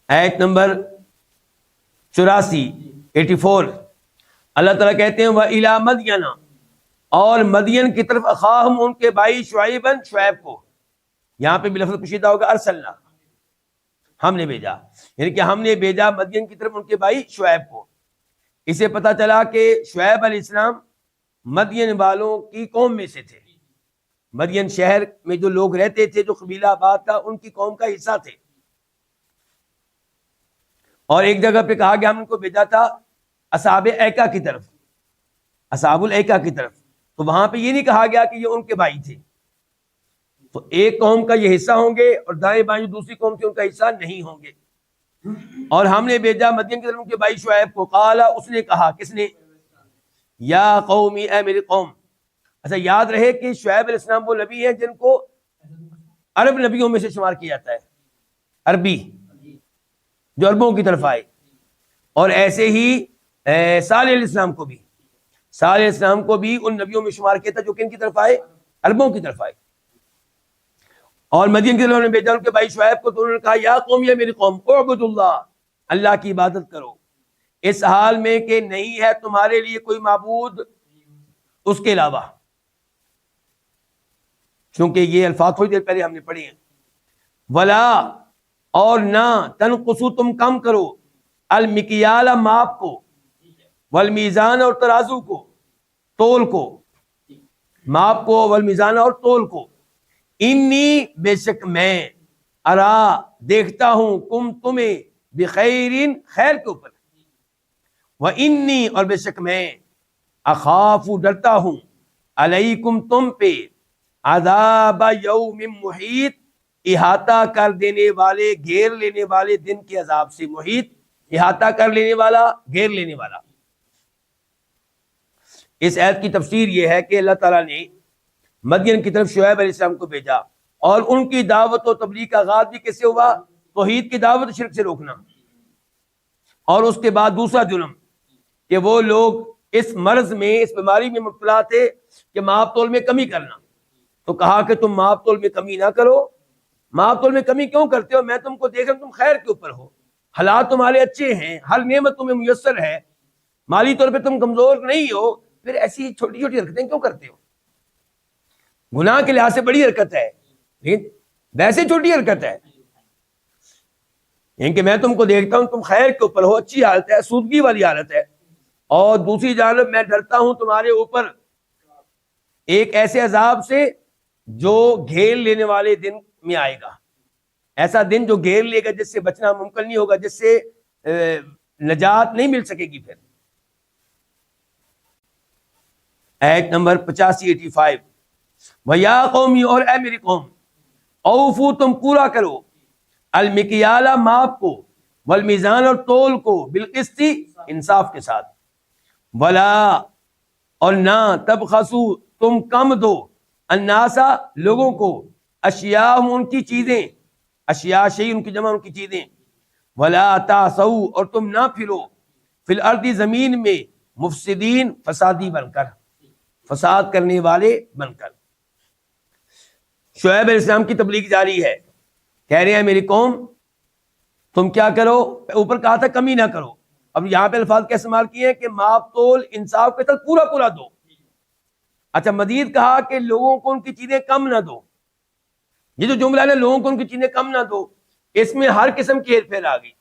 آیت نمبر 84 اللہ تعالیٰ کہتے ہیں وَإِلَىٰ مَدْيَنَ، اور مدین کی طرف اخاہم ان کے بھائی شعیباً شعیب کو، یہاں پہ بھی لفظ پوشیدہ ہوگا ارسلنا، ہم نے بھیجا، یعنی کہ ہم نے بھیجا مدین کی طرف ان کے بھائی شعیب کو۔ اسے پتہ چلا کہ شعیب علیہ السلام مدین والوں کی قوم میں سے تھے، مدین شہر میں جو لوگ رہتے تھے، جو قبیلہ آباد تھا، ان کی قوم کا حصہ تھے۔ اور ایک جگہ پہ کہا گیا ہم ان کو بھیجا تھا اصحاب ایکا کی طرف، اصحاب الایکا کی طرف، تو وہاں پہ یہ نہیں کہا گیا کہ یہ ان کے بھائی تھے۔ تو ایک قوم کا یہ حصہ ہوں گے اور دائیں بائیں دوسری قوم کے ان کا حصہ نہیں ہوں گے۔ اور ہم نے بھیجا مدین کی طرف ان کے بھائی شعیب کو، قال، اس نے کہا، کس نے؟ یا قومی، اے میری قوم۔ اچھا یاد رہے کہ شعیب علیہ السلام وہ نبی ہیں جن کو عرب نبیوں میں سے شمار کیا جاتا ہے، عربی جو عربوں کی طرف آئے، اور ایسے ہی صالح علیہ السلام کو بھی، صالح علیہ السلام کو بھی ان نبیوں میں شمار کیا تھا جو کن کی طرف آئے؟ عربوں کی طرف آئے۔ اور مدین کی طرف نے بھیجا ان کے بھائی شعیب کو، تو انہوں نے کہا یا قوم، یا میری قوم، اعبدوا اللہ، اللہ کی عبادت کرو، اس حال میں کہ نہیں ہے تمہارے لیے کوئی معبود اس کے علاوہ۔ چونکہ یہ الفاظ تھوڑی دیر پہلے ہم نے پڑھی ہیں، ولا، اور نہ، تنقصو، تم کم کرو، المکیال، ماپ کو، والمیزان، اور ترازو کو، تول کو، ماپ کو، والمیزان، اور تول کو، انی، بے شک میں، ارا، دیکھتا ہوں، کم، تمہیں، بخیرین، خیر کے اوپر، وانی، اور بے شک میں، اخاف، ڈرتا ہوں، علیکم، تم پہ، عذاب یوم محیط، احاطہ کر دینے والے، گھیر لینے والے دن کے عذاب سے۔ محیط، احاطہ کر لینے والا، گھیر لینے والا۔ اس آیت کی تفسیر یہ ہے کہ اللہ تعالیٰ نے مدین کی طرف شعیب علیہ السلام کو بھیجا، اور ان کی دعوت و تبلیغ کا آغاز بھی کیسے ہوا؟ توحید کی دعوت، شرک سے روکنا، اور اس کے بعد دوسرا جرم کہ وہ لوگ اس مرض میں، اس بیماری میں مبتلا تھے کہ ماپ تول میں کمی کرنا۔ تو کہا کہ تم ماپ تول میں کمی نہ کرو۔ ماپ تول میں کمی کیوں کرتے ہو؟ میں تم کو دیکھ رہا ہوں تم خیر کے اوپر ہو، حالات تمہارے اچھے ہیں، ہر نعمت تمہیں میسر ہے، مالی طور پہ تم کمزور نہیں ہو، پھر ایسی چھوٹی چھوٹی حرکتیں کیوں کرتے ہو؟ گناہ کے لحاظ سے بڑی حرکت ہے، لیکن ویسے چھوٹی حرکت ہے، یعنی کہ میں تم کو دیکھتا ہوں تم خیر کے اوپر ہو، اچھی حالت ہے، سودگی والی حالت ہے، اور دوسری جانب میں ڈرتا ہوں تمہارے اوپر ایک ایسے عذاب سے جو گھیر لینے والے دن میں آئے گا، ایسا دن جو گھیر لے گا جس سے بچنا ممکن نہیں ہوگا، جس سے نجات نہیں مل سکے گی۔ پھر آیت نمبر 85 وَيَا قَوْمِ، اور اے میری قوم، اوفو، تم پورا کرو، المکیال، ماپ کو، والمیزان، اور تول کو، بالقسط، انصاف کے ساتھ، ولا، اور نہ، تبخسو، تم کم دو، الناسا، لوگوں کو، اشیاءہم، ان کی چیزیں، اشیاء شیء، ان کی جمع، ان کی چیزیں، ولا تعثوا، اور تم نہ پھرو، فی الارض، زمین میں، مفسدین، فسادی بن کر، فساد کرنے والے بن کر۔ شعیب علیہ السلام کی تبلیغ جاری ہے، کہہ رہے ہیں میری قوم تم کیا کرو، اوپر کہا تھا کمی نہ کرو، اب یہاں پہ الفاظ کیا استعمال کیے ہیں کہ ماپ تول، انصاف کے ساتھ پورا پورا دو۔ اچھا مزید کہا کہ لوگوں کو ان کی چیزیں کم نہ دو۔ یہ جو جملہ ہے لوگوں کو ان کی چیزیں کم نہ دو، اس میں ہر قسم کی ہیر پھیر آ گئی،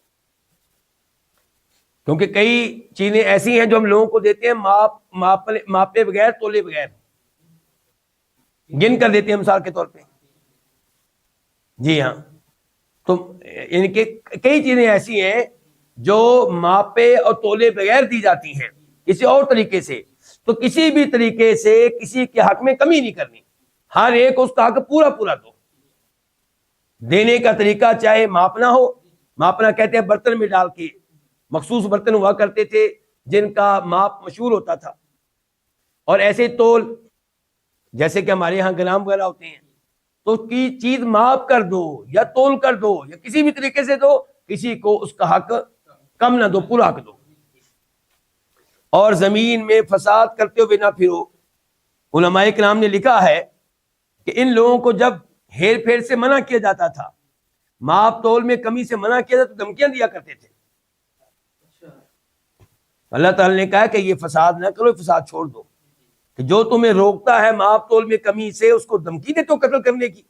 کیونکہ کئی چیزیں ایسی ہیں جو ہم لوگوں کو دیتے ہیں ماپے بغیر، تولے بغیر، گن کر دیتے ہیں مثال کے طور پہ، جی ہاں۔ تو یعنی کہ کئی چیزیں ایسی ہیں جو ماپے اور تولے بغیر دی جاتی ہیں کسی اور طریقے سے، تو کسی بھی طریقے سے کسی کے حق میں کمی نہیں کرنی، ہر ایک اس کا حق پورا پورا دو۔ دینے کا طریقہ چاہے ماپنا ہو، ماپنا کہتے ہیں برتن میں ڈال کے، مخصوص برتن ہوا کرتے تھے جن کا ماپ مشہور ہوتا تھا، اور ایسے تول، جیسے کہ ہمارے یہاں گرام وغیرہ ہوتے ہیں، تو کی چیز ماپ کر دو یا تول کر دو یا کسی بھی طریقے سے دو، کسی کو اس کا حق کم نہ دو، پورا حق دو۔ اور زمین میں فساد کرتے ہوئے نہ پھرو۔ علماء کرام نے لکھا ہے کہ ان لوگوں کو جب ہیر پھیر سے منع کیا جاتا تھا ماپ تول میں کمی سے منع کیا تھا تو دھمکیاں دیا کرتے تھے. اللہ تعالیٰ نے کہا کہ یہ فساد نہ کرو, فساد چھوڑ دو, کہ جو تمہیں روکتا ہے ماپ تول میں کمی سے اس کو دھمکی دے تو قتل کرنے کی.